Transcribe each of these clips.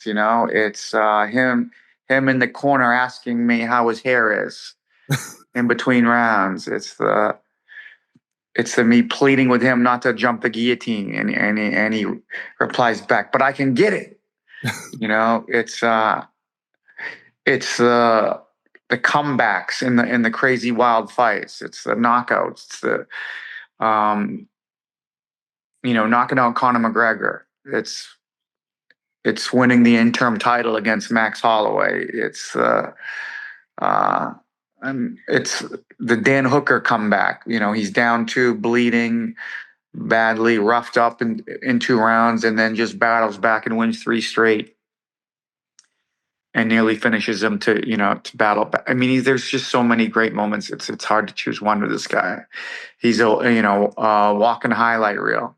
You know, it's him in the corner asking me how his hair is in between rounds. It's the me pleading with him not to jump the guillotine, and he replies back, "But I can get it." You know, it's the comebacks in the crazy wild fights. It's the knockouts. It's the um, knocking out Conor McGregor. It's winning the interim title against Max Holloway. Uh, it's the Dan Hooker comeback. You know, he's down two, bleeding badly, roughed up in 2 rounds, and then just battles back and wins three straight, and nearly finishes him to battle back. I mean, there's just so many great moments. It's hard to choose one with this guy. He's a walking highlight reel.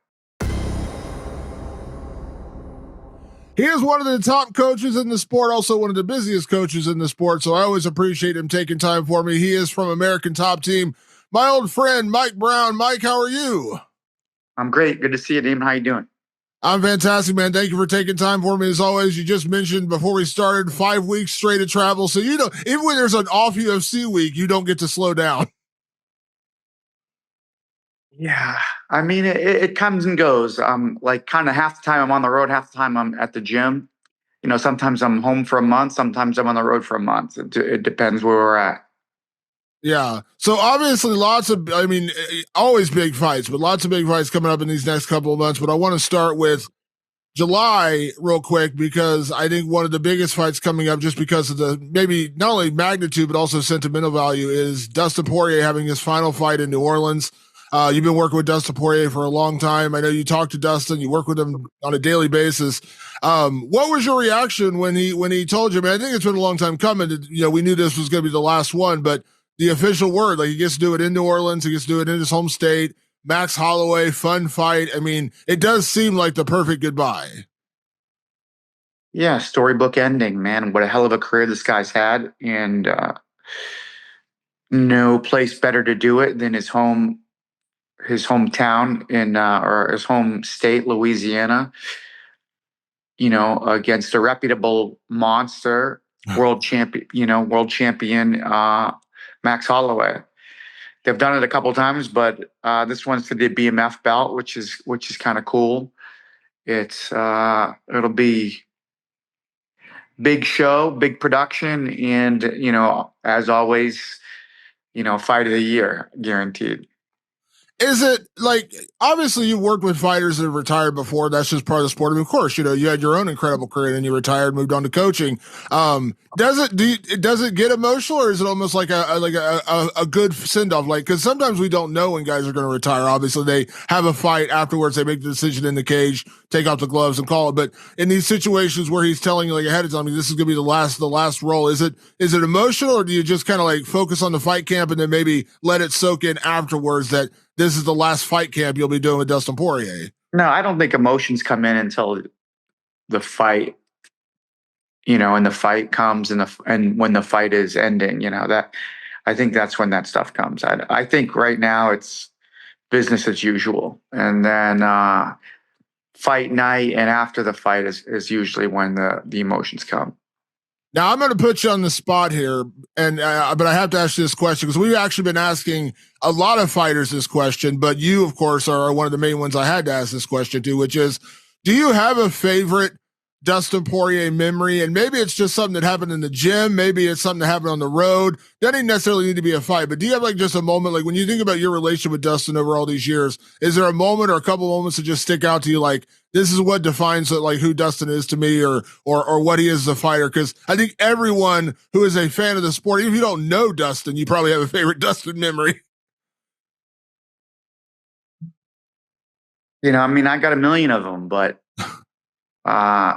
He is one of the top coaches in the sport, also one of the busiest coaches in the sport. So I always appreciate him taking time for me. He is from American Top Team. My old friend, Mike Brown. Mike, how are you? I'm great. Good to see you, Damon. How you doing? I'm fantastic, man. Thank you for taking time for me. As always, you just mentioned before we started 5 weeks straight of travel. So, even when there's an off UFC week, you don't get to slow down. Yeah. I mean, it comes and goes. Like kind of half the time I'm on the road, half the time I'm at the gym. Sometimes I'm home for a month, sometimes I'm on the road for a month. It depends where we're at. Yeah. So obviously always big fights, but lots of big fights coming up in these next couple of months. But I want to start with July real quick because I think one of the biggest fights coming up, just because of the maybe not only magnitude but also sentimental value, is Dustin Poirier having his final fight in New Orleans. You've been working with Dustin Poirier for a long time. I know you talk to Dustin, you work with him on a daily basis. What was your reaction when he told you? Man, I think it's been a long time coming. We knew this was going to be the last one, but the official word, like he gets to do it in New Orleans, he gets to do it in his home state. Max Holloway, fun fight. I mean, it does seem like the perfect goodbye. Yeah, storybook ending, man. What a hell of a career this guy's had, and no place better to do it than his hometown or his home state, Louisiana. Against a reputable monster, world champion, Max Holloway. They've done it a couple times, but this one's for the BMF belt, which is kind of cool. It'll be big show, big production, and as always, fight of the year guaranteed. Is it like, obviously you worked with fighters that have retired before? That's just part of the sport. I mean, of course, you had your own incredible career and you retired, moved on to coaching. Does it get emotional, or is it almost like a good send off? Like, cause sometimes we don't know when guys are going to retire. Obviously they have a fight afterwards. They make the decision in the cage, take off the gloves and call it. But in these situations where he's telling you like ahead of time, this is going to be the last roll. Is it emotional, or do you just kind of like focus on the fight camp and then maybe let it soak in afterwards that this is the last fight camp you'll be doing with Dustin Poirier? No, I don't think emotions come in until the fight, and the fight comes and when the fight is ending, that I think that's when that stuff comes. I think right now it's business as usual, and then fight night and after the fight is usually when the emotions come. Now I'm going to put you on the spot here, and but I have to ask you this question because we've actually been asking a lot of fighters this question, but you, of course, are one of the main ones I had to ask this question to, which is, do you have a favorite Dustin Poirier memory? And maybe it's just something that happened in the gym, maybe it's something that happened on the road. Doesn't necessarily need to be a fight, but do you have like just a moment, like when you think about your relationship with Dustin over all these years, is there a moment or a couple moments that just stick out to you, like this is what defines like who Dustin is to me, or what he is as a fighter? Because I think everyone who is a fan of the sport, even if you don't know Dustin, you probably have a favorite Dustin memory. I mean, I got a million of them, but uh,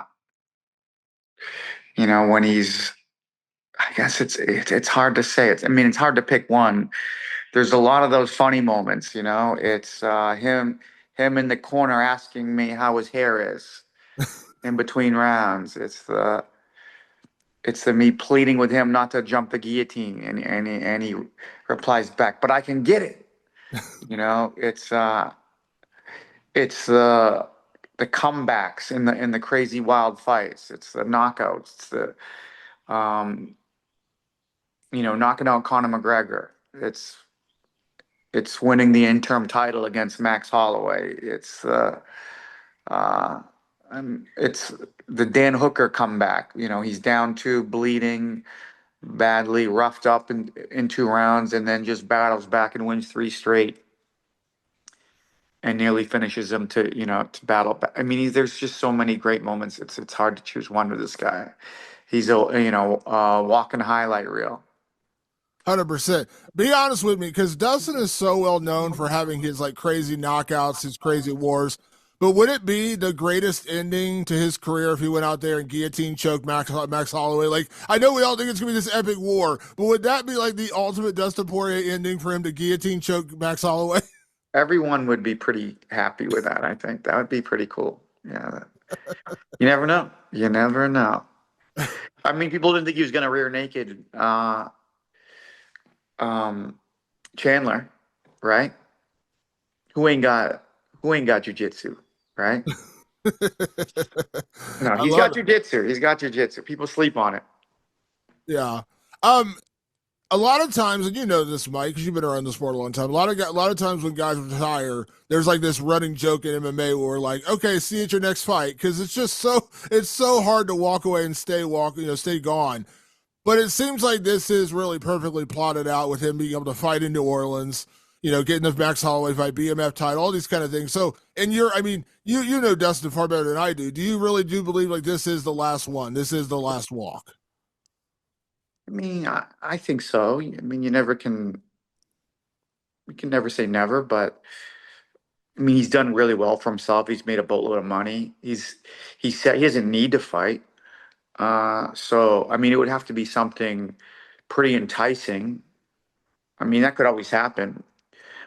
when I guess it's hard to say. It's hard to pick one. There's a lot of those funny moments. It's him in the corner asking me how his hair is in between rounds. It's the me pleading with him not to jump the guillotine, and he replies back, "But I can get it." It's the the comebacks in the crazy wild fights. It's the knockouts. It's the um, knocking out Conor McGregor. It's winning the interim title against Max Holloway. Uh, it's the Dan Hooker comeback. He's down two, bleeding badly, roughed up in 2 rounds, and then just battles back and wins three straight, and nearly finishes him to battle back. I mean, there's just so many great moments. It's hard to choose one with this guy. He's a walking highlight reel. 100%. Be honest with me, because Dustin is so well known for having his like crazy knockouts, his crazy wars. But would it be the greatest ending to his career if he went out there and guillotine choked Max Holloway? Like, I know we all think it's gonna be this epic war, but would that be like the ultimate Dustin Poirier ending for him to guillotine choke Max Holloway? Everyone would be pretty happy with that. I think that would be pretty cool. Yeah, you never know. You never know. I mean, people didn't think he was going to rear naked um, Chandler, right? Who ain't got jujitsu, right? No, I he's love got it. jujitsu. He's got jujitsu. People sleep on it. Yeah. Um, a lot of times, and you know this, Mike, because you've been around the sport a long time. A lot of times when guys retire, there's like this running joke in MMA where we're like, "Okay, see you at your next fight," because it's so hard to walk away and stay gone. But it seems like this is really perfectly plotted out with him being able to fight in New Orleans. Getting the Max Holloway fight, BMF title, all these kind of things. So, and you know Dustin far better than I do. Do you really do believe like this is the last one? This is the last walk? I mean, I think so. I mean, we can never say never, but I mean, he's done really well for himself. He's made a boatload of money. He said he doesn't need to fight. So I mean, it would have to be something pretty enticing. I mean, that could always happen,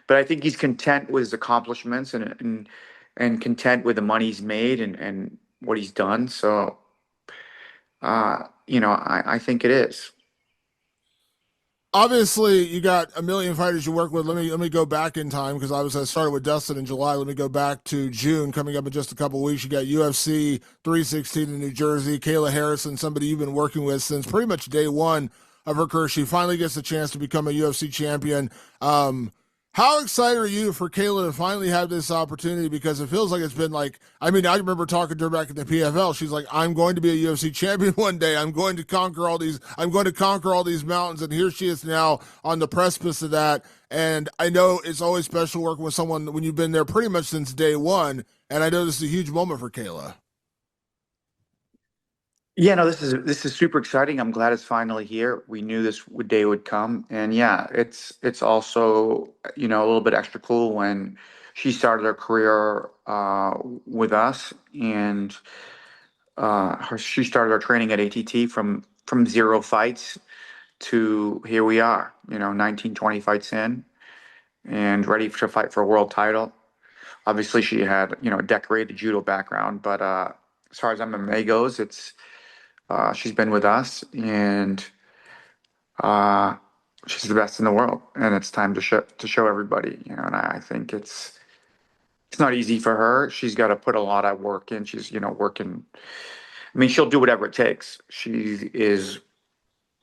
but I think he's content with his accomplishments and content with the money he's made and what he's done. So, I think it is. Obviously, you got a million fighters you work with. Let me go back in time because I started with Dustin in July. Let me go back to June, coming up in just a couple weeks. You got UFC 316 in New Jersey. Kayla Harrison, somebody you've been working with since pretty much day one of her career. She finally gets the chance to become a UFC champion. How excited are you for Kayla to finally have this opportunity? Because it feels like it's been like, I mean, I remember talking to her back in the PFL. She's like, I'm going to be a UFC champion one day. I'm going to conquer all these mountains. And here she is now on the precipice of that. And I know it's always special working with someone when you've been there pretty much since day one. And I know this is a huge moment for Kayla. Yeah, no, this is super exciting. I'm glad it's finally here. We knew day would come, and yeah, it's also a little bit extra cool when she started her career with us, and she started her training at ATT from zero fights to here we are. 19, 20 fights in, and ready to fight for a world title. Obviously, she had a decorated judo background, but as far as MMA goes, she's been with us, and uh, she's the best in the world. And it's time to show everybody. And I think it's not easy for her. She's got to put a lot of work in. She's working. I mean, she'll do whatever it takes. She is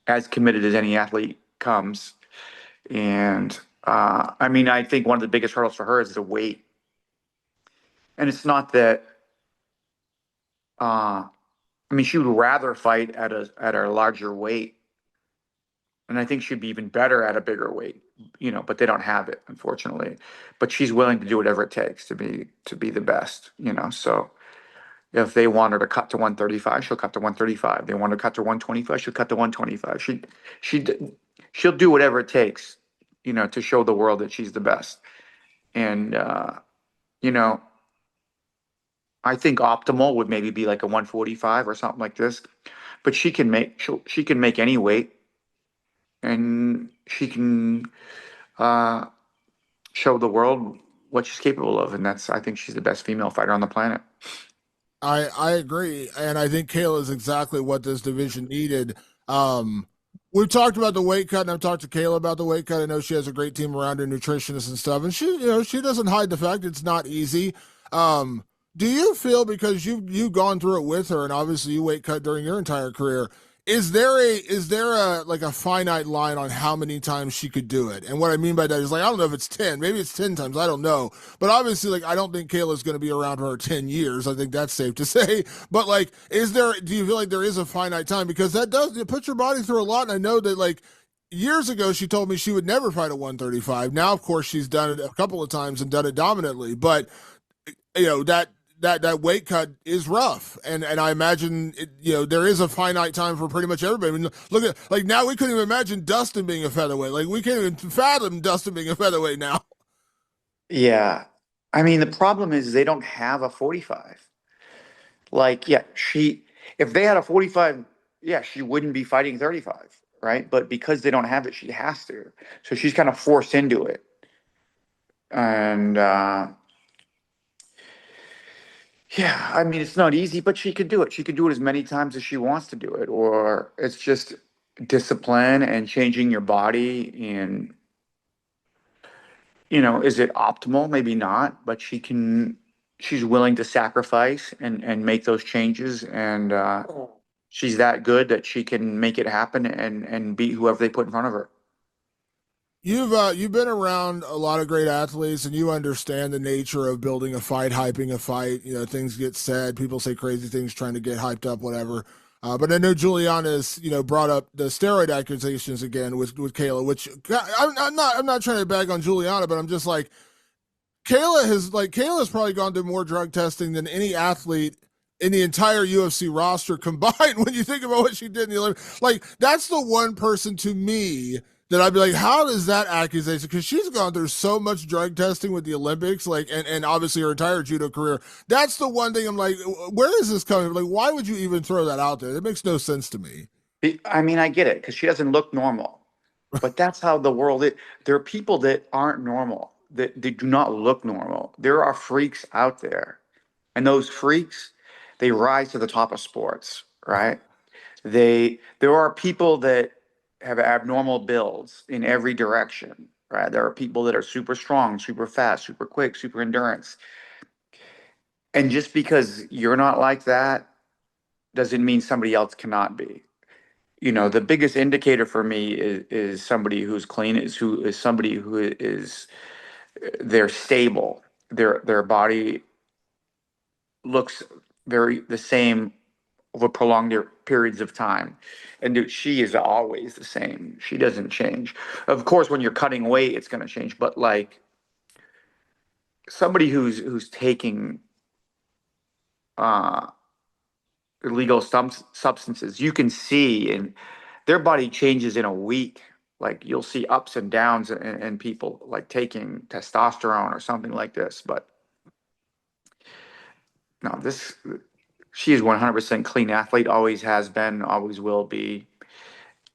as committed as any athlete comes. And I mean, I think one of the biggest hurdles for her is the weight. And it's not that. I mean, she would rather fight at a larger weight, and I think she'd be even better at a bigger weight, but they don't have it, unfortunately. But she's willing to do whatever it takes to be the best. So if they want her to cut to 135, she'll cut to 135. They want her to cut to 125, she'll cut to 125. She she'll do whatever it takes, to show the world that she's the best. And you know, I think optimal would maybe be like a 145 or something like this. But she can make any weight, and she can uh, show the world what she's capable of, and I think she's the best female fighter on the planet. I agree, and I think Kayla is exactly what this division needed. Um, we've talked about the weight cut, and I've talked to Kayla about the weight cut. I know she has a great team around her, nutritionists and stuff, and she doesn't hide the fact it's not easy. Um, Do you feel, because you've gone through it with her, and obviously you weight cut during your entire career, is there a like a finite line on how many times she could do it? And what I mean by that is, like, I don't know if it's 10, maybe it's 10 times, I don't know. But obviously, like, I don't think Kayla's going to be around for 10 years. I think that's safe to say. But like, do you feel like there is a finite time? Because it puts your body through a lot. And I know that, like, years ago she told me she would never fight at 135. Now, of course, she's done it a couple of times and done it dominantly. But that weight cut is rough, and I imagine there is a finite time for pretty much everybody. I mean, look at, like, now we couldn't even imagine Dustin being a featherweight. Like, we can't even fathom Dustin being a featherweight now. Yeah. I mean, the problem is they don't have a 45. Like, yeah, if they had a 45, yeah, she wouldn't be fighting 35, right? But because they don't have it, she has to. So she's kind of forced into it. And yeah, I mean, it's not easy, but she could do it. She could do it as many times as she wants to do it, or it's just discipline and changing your body. And, is it optimal? Maybe not, but she's willing to sacrifice and make those changes. And she's that good that she can make it happen and beat whoever they put in front of her. You've been around a lot of great athletes, and you understand the nature of building a fight, hyping a fight. Things get said, people say crazy things, trying to get hyped up, whatever. But I know Julianna has, brought up the steroid accusations again with Kayla, which I'm not trying to bag on Julianna, but I'm just like, Kayla's probably gone through more drug testing than any athlete in the entire UFC roster combined. When you think about what she did in the Olympics, like, that's the one person to me that I'd be like, how does that accusation? Because she's gone through so much drug testing with the Olympics, like, and obviously her entire judo career. That's the one thing I'm like, where is this coming? Like, why would you even throw that out there? It makes no sense to me. I mean, I get it because she doesn't look normal, but that's how the world is. There are people that aren't normal, that they do not look normal. There are freaks out there, and those freaks, they rise to the top of sports, right? There are people that have abnormal builds in every direction, right? There are people that are super strong, super fast, super quick, super endurance. And just because you're not like that doesn't mean somebody else cannot be. The biggest indicator for me is somebody who's clean, is somebody who is they're stable. Their body looks very the same over prolonged periods of time. And dude, she is always the same. She doesn't change. Of course, when you're cutting weight, it's going to change. But like somebody who's taking uh, illegal substances, you can see, and their body changes in a week. Like you'll see ups and downs in people like taking testosterone or something like this. But no, she is 100% clean athlete. Always has been. Always will be.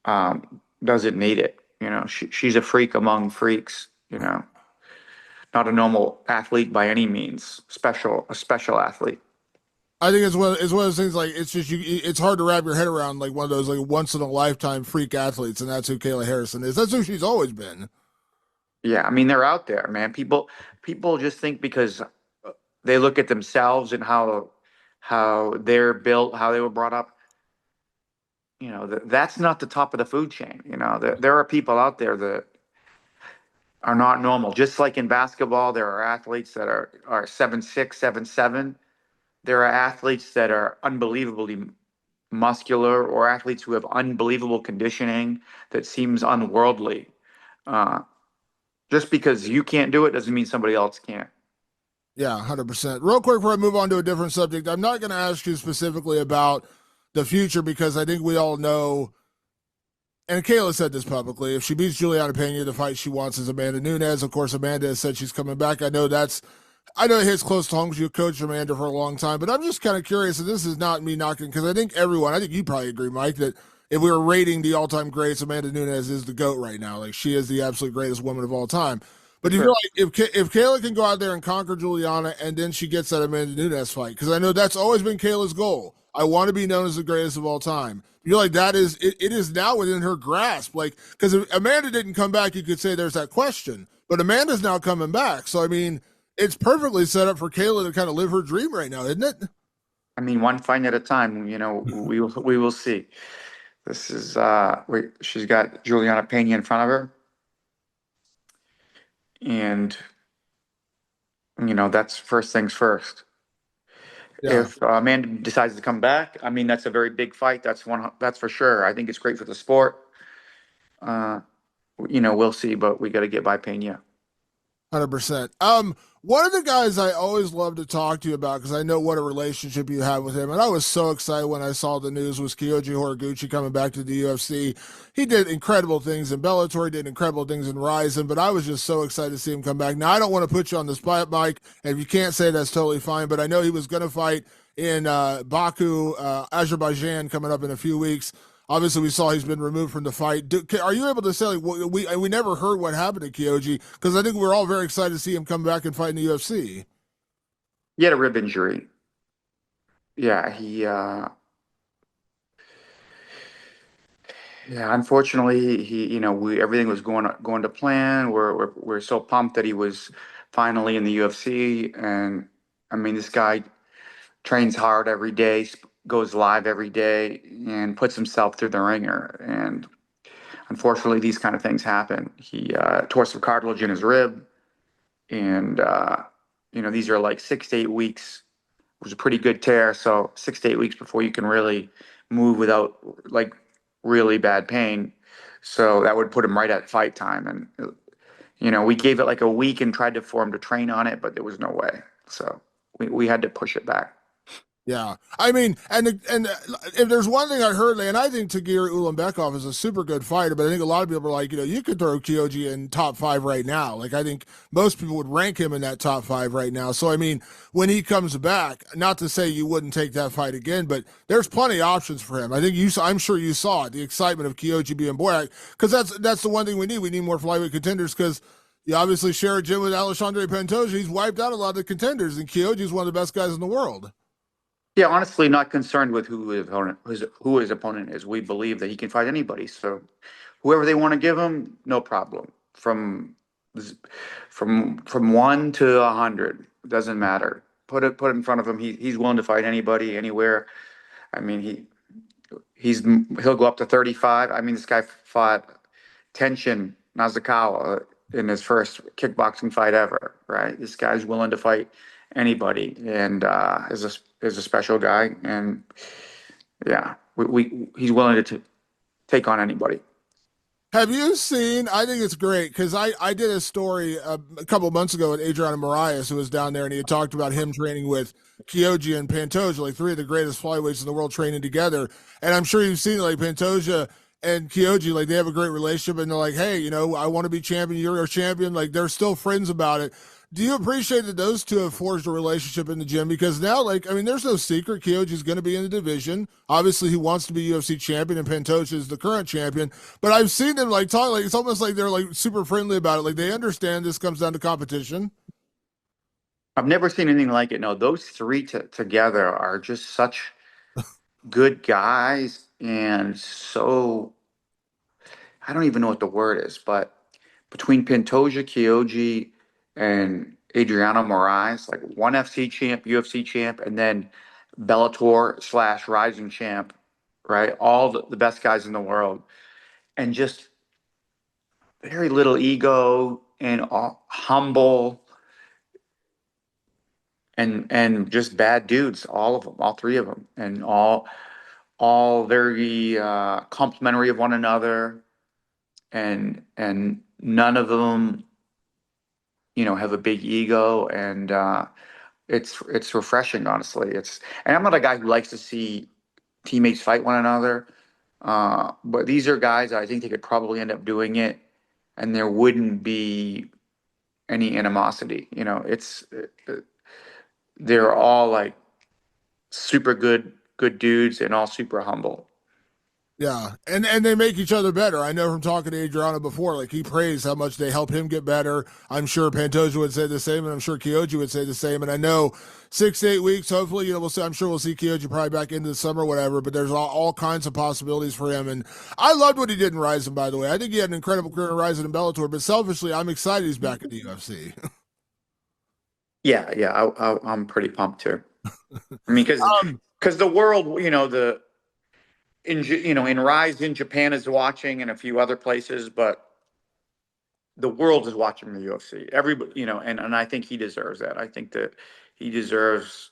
Doesn't need it. She's a freak among freaks. Not a normal athlete by any means. A special athlete. I think it's one of those things, like, it's just it's hard to wrap your head around, like, one of those, like, once in a lifetime freak athletes, and that's who Kayla Harrison is. That's who she's always been. Yeah, I mean they're out there, man. People just think because they look at themselves and how they're built, how they were brought up. That's not the top of the food chain. There are people out there that are not normal. Just like in basketball, there are athletes that are 7'6", 7'7". There are athletes that are unbelievably muscular, or athletes who have unbelievable conditioning that seems unworldly. Uh, just because you can't do it doesn't mean somebody else can't. Yeah, 100%. Real quick before I move on to a different subject, I'm not going to ask you specifically about the future, because I think we all know, and Kayla said this publicly, if she beats Julianna Pena, the fight she wants is Amanda Nunes. Of course, Amanda has said she's coming back. I know it hits close to home because you coached Amanda for a long time, but I'm just kind of curious, and this is not me knocking, because I think you probably agree, Mike, that if we were rating the all-time greats, Amanda Nunes is the GOAT right now. Like, she is the absolute greatest woman of all time. But you feel like if Kayla can go out there and conquer Julianna, and then she gets that Amanda Nunes fight, because I know that's always been Kayla's goal. I want to be known as the greatest of all time. You're like, that is it is now within her grasp. Like, because if Amanda didn't come back, you could say there's that question. But Amanda's now coming back. So I mean, it's perfectly set up for Kayla to kind of live her dream right now, isn't it? I mean, one fight at a time. We will see. This is she's got Julianna Pena in front of her, and that's first things first. Yeah. If Amanda decides to come back, I mean, that's a very big fight. That's for sure. I think it's great for the sport. Uh, we'll see, but we got to get by Pena. 100%. One of the guys I always love to talk to you about because I know what a relationship you have with him, and I was so excited when I saw the news was Kyoji Horiguchi coming back to the UFC. He did incredible things in Bellator, he did incredible things in Ryzen, but I was just so excited to see him come back. Now I don't want to put you on the spot, Mike, and if you can't say that's totally fine, but I know he was going to fight in Baku, Azerbaijan, coming up in a few weeks. Obviously, we saw he's been removed from the fight. Are you able to say, like, we never heard what happened to Kyoji? Because I think we're all very excited to see him come back and fight in the UFC. He had a rib injury. Yeah, yeah, unfortunately, we everything was going to plan. We're so pumped that he was finally in the UFC, and I mean, this guy trains hard every day, goes live every day, and puts himself through the ringer. And unfortunately, these kind of things happen. He tore some cartilage in his rib, and these are like 6 to 8 weeks. It was a pretty good tear, so 6 to 8 weeks before you can really move without like really bad pain. So that would put him right at fight time. And we gave it like a week and tried for him to train on it, but there was no way. So we had to push it back. Yeah, I mean, and if there's one thing I heard, and I think Tagir Ulanbekov is a super good fighter, but I think a lot of people are like, you could throw Kyoji in top five right now. Like, I think most people would rank him in that top five right now. So, I mean, when he comes back, not to say you wouldn't take that fight again, but there's plenty of options for him. I think I'm sure you saw it, the excitement of Kyoji being back, because that's the one thing we need. We need more flyweight contenders because. You obviously share a gym with Alexandre Pantoja. He's wiped out a lot of the contenders, and Kyoji's one of the best guys in the world. Yeah, honestly, not concerned with who his opponent is. We believe that he can fight anybody. So whoever they want to give him, no problem. From 1 to 100, doesn't matter. Put it in front of him. He's willing to fight anybody, anywhere. I mean, he'll go up to 35. I mean, this guy fought Tenshin Nasukawa in his first kickboxing fight ever, right? This guy's willing to fight anybody, and is a special guy, and yeah, he's willing to take on anybody. Have you seen? I think it's great because I did a story a couple of months ago with Adriano Moraes, who was down there, and he had talked about him training with Kyoji and Pantoja, like three of the greatest flyweights in the world training together. And I'm sure you've seen like Pantoja and Kyoji, like they have a great relationship, and they're like, hey, I want to be champion, you're a champion. Like they're still friends about it. Do you appreciate that those two have forged a relationship in the gym? Because now, like, I mean, there's no secret. Kyoji's going to be in the division. Obviously, he wants to be UFC champion, and Pantoja is the current champion. But I've seen them like talk, like it's almost like they're like super friendly about it. Like they understand this comes down to competition. I've never seen anything like it. No, those three together are just such good guys, and so I don't even know what the word is, but between Pantoja, Kyoji, and Adriano Moraes, like one FC champ, UFC champ, and then Bellator slash Rising champ, right? All the best guys in the world, and just very little ego and humble and just bad dudes, all of them, all three of them, and all very complimentary of one another, and none of them have a big ego, and it's refreshing, honestly. And I'm not a guy who likes to see teammates fight one another, but these are guys I think they could probably end up doing it, and there wouldn't be any animosity. They're all like super good dudes and all super humble. Yeah, and they make each other better. I know from talking to Adriano before, like he praised how much they help him get better. I'm sure Pantoja would say the same, and I'm sure Kyoji would say the same. And I know 6 to 8 weeks, hopefully, we'll see. I'm sure we'll see Kyoji probably back into the summer, whatever. But there's all kinds of possibilities for him. And I loved what he did in Ryzen, by the way. I think he had an incredible career in Ryzen and Bellator. But selfishly, I'm excited he's back in the UFC. Yeah, yeah, I'm pretty pumped too. I mean, Um, because the world, in Rise in Japan is watching and a few other places, but the world is watching the UFC. Everybody, and I think he deserves that. I think that he deserves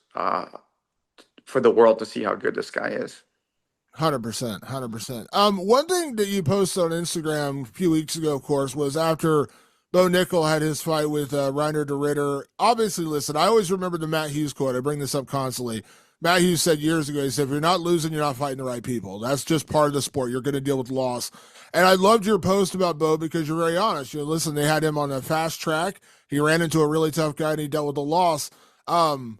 for the world to see how good this guy is. 100%, 100%. One thing that you posted on Instagram a few weeks ago, of course, was after Bo Nickal had his fight with Reiner de Ritter. Obviously, listen, I always remember the Matt Hughes quote. I bring this up constantly. Matt Hughes said years ago, he said, if you're not losing, you're not fighting the right people. That's just part of the sport. You're going to deal with loss. And I loved your post about Bo because you're very honest. Listen, they had him on a fast track. He ran into a really tough guy and he dealt with the loss. Um,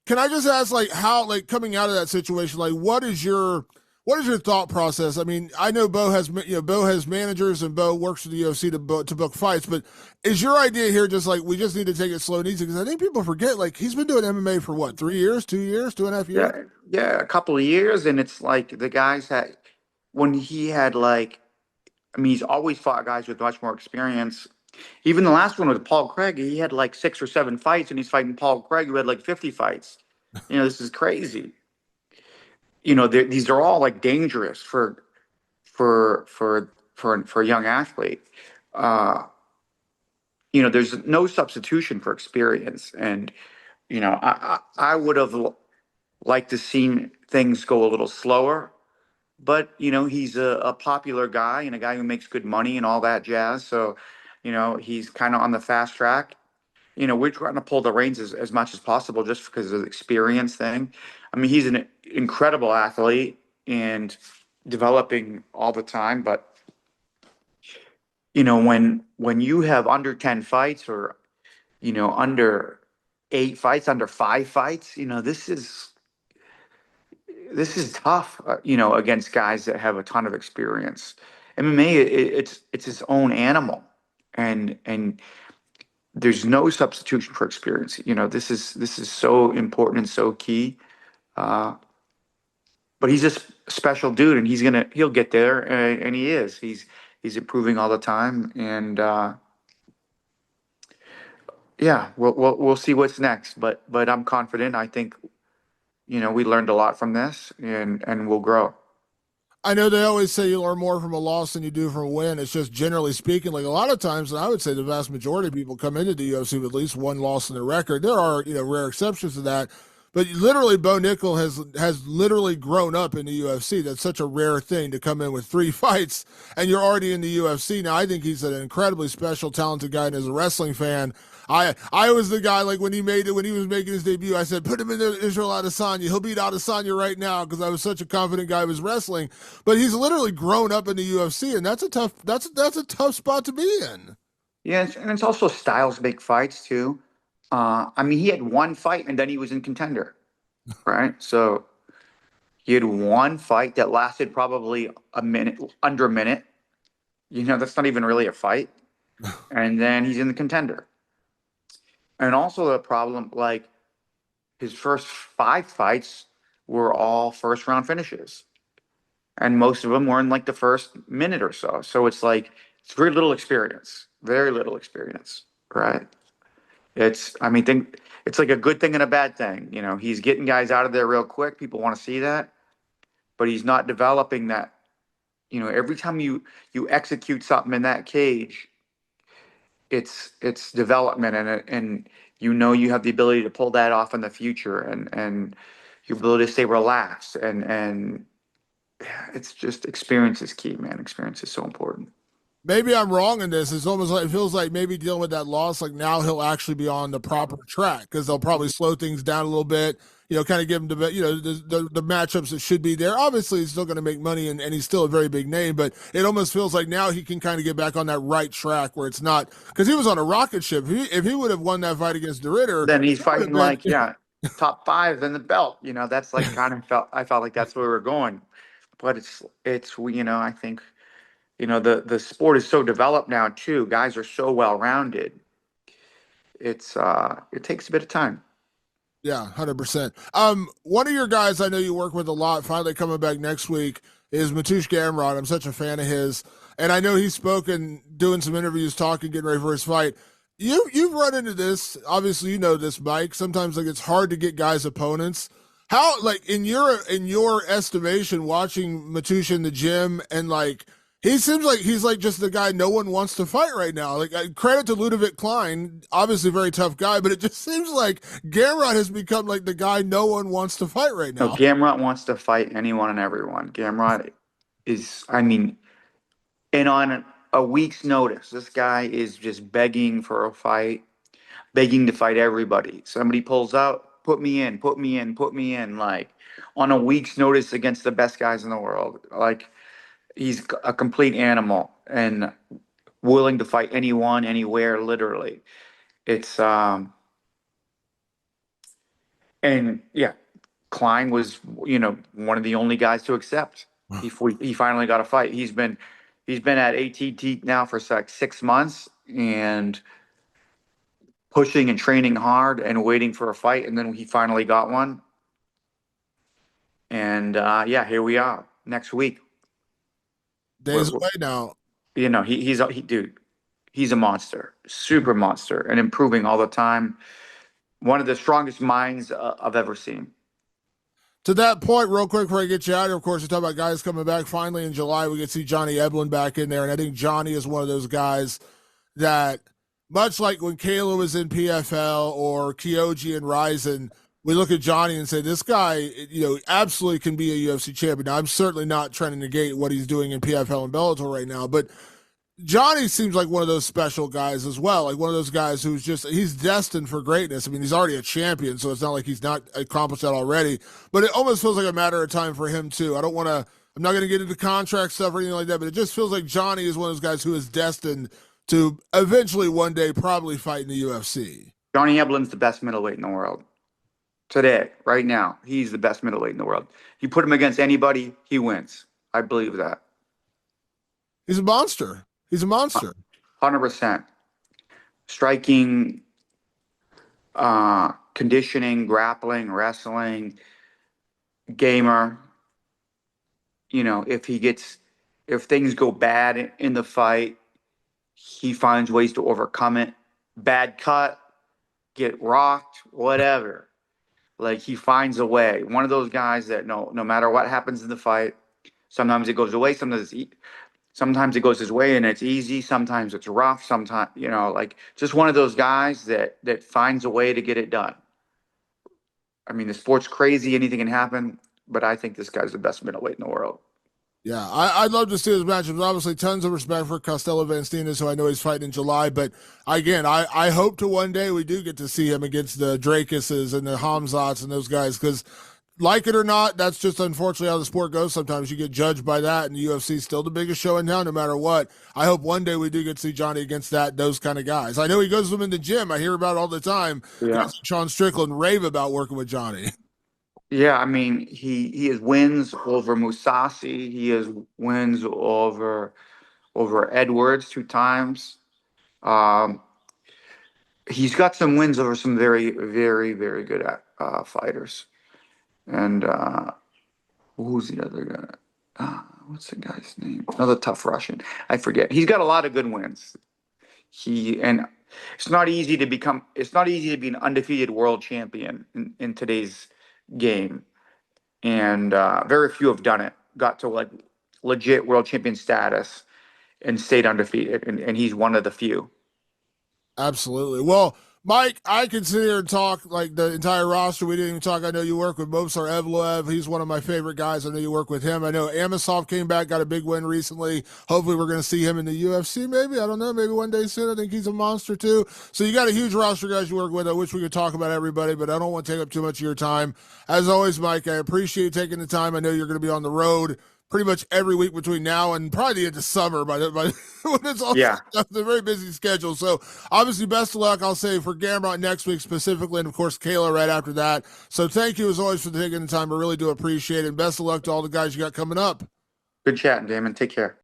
can I just ask, like, how, like, coming out of that situation, like, what is your thought process? I mean, I know Bo has managers and Bo works for the UFC to book fights, but is your idea here just like we just need to take it slow and easy? Because I think people forget, like, he's been doing MMA for what, 3 years, 2 years, 2.5 years? Yeah, yeah, a couple of years, and it's like the guys had when he had like, I mean, he's always fought guys with much more experience. Even the last one with Paul Craig, he had like 6 or 7 fights, and he's fighting Paul Craig, who had like 50 fights. This is crazy. These are all like dangerous for a young athlete. Uh, there's no substitution for experience, and I would have liked to seen things go a little slower, but he's a popular guy and a guy who makes good money and all that jazz. So, he's kind of on the fast track. We're trying to pull the reins as much as possible just because of the experience thing. I mean, he's an incredible athlete and developing all the time. But when you have under 10 fights or under 8 fights, under 5 fights, this is tough. Against guys that have a ton of experience. MMA, it's its own animal, and there's no substitution for experience. This is so important and so key. Uh, but he's just a special dude, and he'll get there, and he is. He's improving all the time, and yeah, we'll see what's next. But I'm confident. I think we learned a lot from this, and we'll grow. I know they always say you learn more from a loss than you do from a win. It's just generally speaking, like a lot of times, and I would say the vast majority of people come into the UFC with at least one loss in their record. There are, rare exceptions to that. But literally, Bo Nickal has literally grown up in the UFC. That's such a rare thing to come in with 3 fights and you're already in the UFC. Now, I think he's an incredibly special, talented guy, and as a wrestling fan, I was the guy, like, when he was making his debut, I said, put him in the Israel Adesanya. He'll beat Adesanya right now because I was such a confident guy with wrestling. But he's literally grown up in the UFC, and that's a tough spot to be in. Yeah, and it's also styles make fights too. I mean, he had one fight, and then he was in Contender, right? So he had one fight that lasted probably a minute, under a minute. That's not even really a fight. And then he's in the Contender. And also the problem, like his first 5 fights were all first round finishes. And most of them were in like the first minute or so. So it's like it's very little experience, right? I mean, it's like a good thing and a bad thing. He's getting guys out of there real quick. People want to see that, but he's not developing that. Every time you execute something in that cage, it's development, and you have the ability to pull that off in the future, and your ability to stay relaxed, and it's just experience is key, man. Experience is so important. Maybe I'm wrong in this. It's almost like it feels like maybe dealing with that loss, like now he'll actually be on the proper track because they'll probably slow things down a little bit, kind of give him the matchups that should be there. Obviously, he's still going to make money and he's still a very big name, but it almost feels like now he can kind of get back on that right track where it's not because he was on a rocket ship. If he would have won that fight against De Ritter, Then he's it would have fighting been like, yeah, top five in the belt. That's like kind of I felt like that's where we were going. But it's I think the sport is so developed now too. Guys are so well rounded. It takes a bit of time. Yeah, 100%. One of your guys I know you work with a lot, finally coming back next week, is Mateusz Gamrot. I'm such a fan of his, and I know he's spoken, doing some interviews, talking, getting ready for his fight. You've run into this. Obviously, you know this, Mike. Sometimes like it's hard to get guys opponents. How like in your estimation, watching Matusha in the gym and like he seems like he's like just the guy no one wants to fight right now. Like credit to Ludovic Klein, obviously a very tough guy, but it just seems like Gamrot has become like the guy no one wants to fight right No, now. Gamrot wants to fight anyone and everyone. Gamrot is, I mean, and on a week's notice, this guy is just begging for a fight, begging to fight everybody. Somebody pulls out, put me in, put me in, put me in, like on a week's notice against the best guys in the world. Like he's a complete animal and willing to fight anyone, anywhere, literally. It's and yeah, Klein was, one of the only guys to accept. He finally got a fight. He's been at ATT now for like 6 months and pushing and training hard and waiting for a fight, and then he finally got one. And yeah, here we are next week. Days away now. Dude, he's a monster, super monster, and improving all the time. One of the strongest minds I've ever seen. To that point, real quick before I get you out here, of course, we talk about guys coming back. Finally, in July, we get to see Johnny Eblen back in there. And I think Johnny is one of those guys that, much like when Kayla was in PFL or Kyoji and Ryzen, we look at Johnny and say, this guy, absolutely can be a UFC champion. Now, I'm certainly not trying to negate what he's doing in PFL and Bellator right now, but Johnny seems like one of those special guys as well. Like one of those guys who's he's destined for greatness. I mean, he's already a champion, so it's not like he's not accomplished that already. But it almost feels like a matter of time for him, too. I'm not going to get into contract stuff or anything like that, but it just feels like Johnny is one of those guys who is destined to eventually one day probably fight in the UFC. Johnny Eblen's the best middleweight in the world. Today, right now, he's the best middleweight in the world. You put him against anybody, he wins. I believe that. He's a monster. He's a monster. 100%. Striking, conditioning, grappling, wrestling, gamer. If things go bad in the fight, he finds ways to overcome it. Bad cut, get rocked, whatever. Like he finds a way. One of those guys that no matter what happens in the fight, sometimes it goes away, sometimes it goes his way and it's easy. Sometimes it's rough. Sometimes, like just one of those guys that finds a way to get it done. I mean, the sport's crazy. Anything can happen, but I think this guy's the best middleweight in the world. Yeah, I'd love to see his matchups. Obviously, tons of respect for Costello Van Steenis, who I know he's fighting in July. But again, I hope to one day we do get to see him against the Dracuses and the Hamzats and those guys, because like it or not, that's just unfortunately how the sport goes. Sometimes you get judged by that, and the UFC is still the biggest show in town, no matter what. I hope one day we do get to see Johnny against those kind of guys. I know he goes to them in the gym. I hear about it all the time. Yeah. Sean Strickland rave about working with Johnny. Yeah, I mean, he has wins over Musasi. He has wins over Edwards 2 times. He's got some wins over some very, very, very good fighters. And who's the other guy? What's the guy's name? Another tough Russian. I forget. He's got a lot of good wins. It's not easy to be an undefeated world champion in today's game. And very few have done it, got to like legit world champion status and stayed undefeated. And he's one of the few. Absolutely. Well, Mike, I can sit here and talk like the entire roster. We didn't even talk. I know you work with Movsar Evloev. He's one of my favorite guys. I know you work with him. I know Amosov came back, got a big win recently. Hopefully we're going to see him in the UFC maybe. I don't know. Maybe one day soon. I think he's a monster too. So you got a huge roster of guys you work with. I wish we could talk about everybody, but I don't want to take up too much of your time. As always, Mike, I appreciate you taking the time. I know you're going to be on the road pretty much every week between now and probably the end of summer by when it's all it's a very busy schedule. So obviously best of luck, I'll say, for Gamrot next week specifically, and of course Kayla right after that. So thank you as always for taking the time. I really do appreciate it. And best of luck to all the guys you got coming up. Good chatting, Damon. Take care.